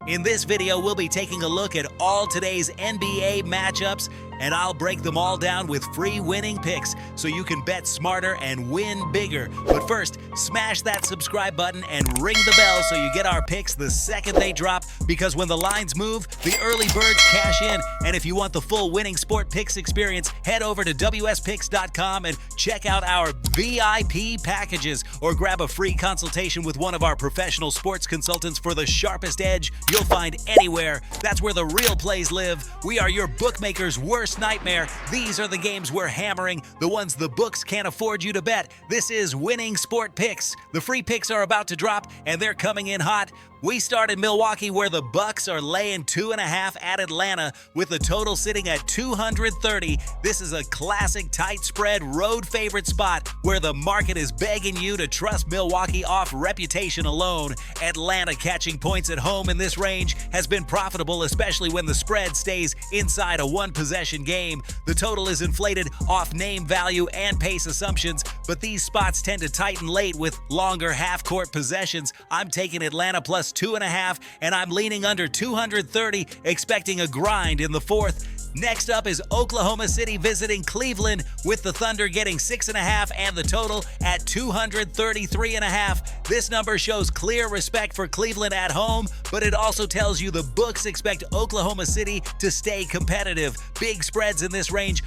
In this video, we'll be taking a look at all today's NBA matchups, and I'll break them all down with free winning picks so you can bet smarter and win bigger. But first, smash that subscribe button and ring the bell so you get our picks the second they drop, because when the lines move, the early birds cash in. And if you want the full winning sport picks experience, head over to wspicks.com and check out our VIP packages, or grab a free consultation with one of our professional sports consultants for the sharpest edge you'll find anywhere. That's where the real plays live. We are your bookmaker's worst nightmare. These are the games we're hammering, the ones the books can't afford you to bet. This is Winning Sport Picks. The free picks are about to drop, and they're coming in hot. We start in Milwaukee, where the Bucks are laying 2.5 at Atlanta, with the total sitting at 230. This is a classic tight spread road favorite spot where the market is begging you to trust Milwaukee off reputation alone. Atlanta catching points at home in this range has been profitable, especially when the spread stays inside a one-possession game. The total is inflated off name value and pace assumptions, but these spots tend to tighten late with longer half-court possessions. I'm taking Atlanta plus 2.5, and I'm leaning under 230, expecting a grind in the fourth. Next up is Oklahoma City visiting Cleveland, with the Thunder getting 6.5 and the total at 233.5. This number shows clear respect for Cleveland at home, but it also tells you the books expect Oklahoma City to stay competitive. Big spreads in this range,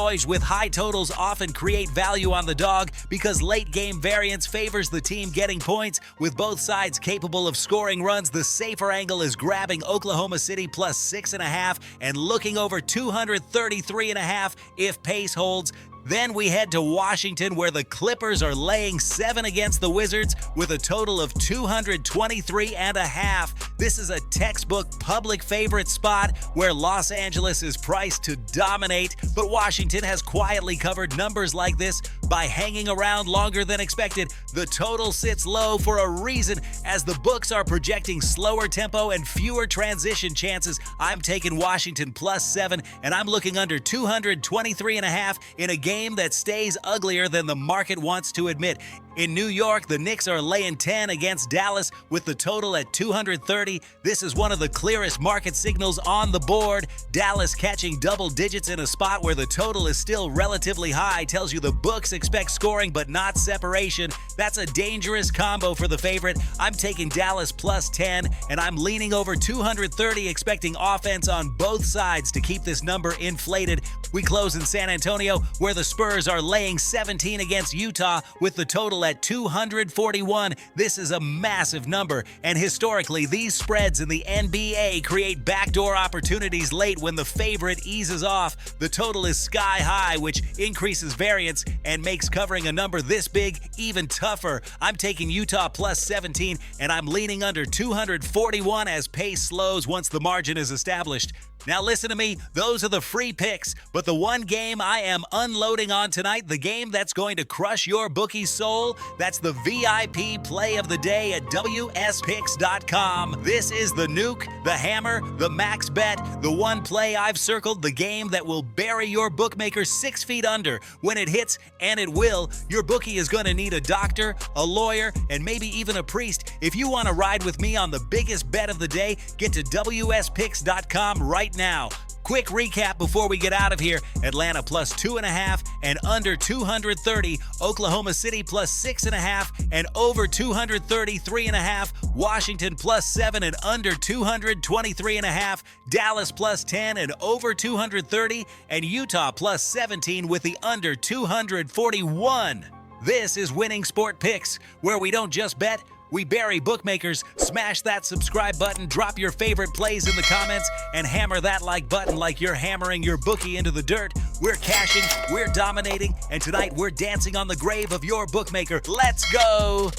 boys with high totals often create value on the dog because late game variance favors the team getting points. With both sides capable of scoring runs, the safer angle is grabbing Oklahoma City plus 6.5 and looking over 233.5 if pace holds. Then we head to Washington, where the Clippers are laying 7 against the Wizards with a total of 223.5. This is a textbook public favorite spot where Los Angeles is priced to dominate, but Washington has quietly covered numbers like this by hanging around longer than expected. The total sits low for a reason, as the books are projecting slower tempo and fewer transition chances. I'm taking Washington plus 7, and I'm looking under 223.5 in a game that stays uglier than the market wants to admit. In New York, the Knicks are laying 10 against Dallas with the total at 230. This is one of the clearest market signals on the board. Dallas catching double digits in a spot where the total is still relatively high tells you the books expect scoring but not separation. That's a dangerous combo for the favorite. I'm taking Dallas plus 10, and I'm leaning over 230, expecting offense on both sides to keep this number inflated. We close in San Antonio, where the Spurs are laying 17 against Utah with the total at 241. This is a massive number, and historically, these spreads in the NBA create backdoor opportunities late when the favorite eases off. The total is sky high, which increases variance and makes covering a number this big even tougher. I'm taking Utah plus 17, and I'm leaning under 241 as pace slows once the margin is established. Now listen to me, those are the free picks, but the one game I am unloading on tonight, the game that's going to crush your bookie's soul, that's the VIP play of the day at wspicks.com. This is the nuke, the hammer, the max bet, the one play I've circled, the game that will bury your bookmaker 6 feet under. When it hits, and it will, your bookie is going to need a doctor, a lawyer, and maybe even a priest. If you want to ride with me on the biggest bet of the day, get to wspicks.com right now. Quick recap before we get out of here. Atlanta plus 2.5 and under 230. Oklahoma City plus 6.5 and over 233.5. Washington plus 7 and under 223.5. Dallas plus 10 and over 230. And Utah plus 17 with the under 241. This is Winning Sport Picks, where we don't just bet, we bury bookmakers. Smash that subscribe button, drop your favorite plays in the comments, and hammer that like button like you're hammering your bookie into the dirt. We're cashing, we're dominating, and tonight we're dancing on the grave of your bookmaker. Let's go!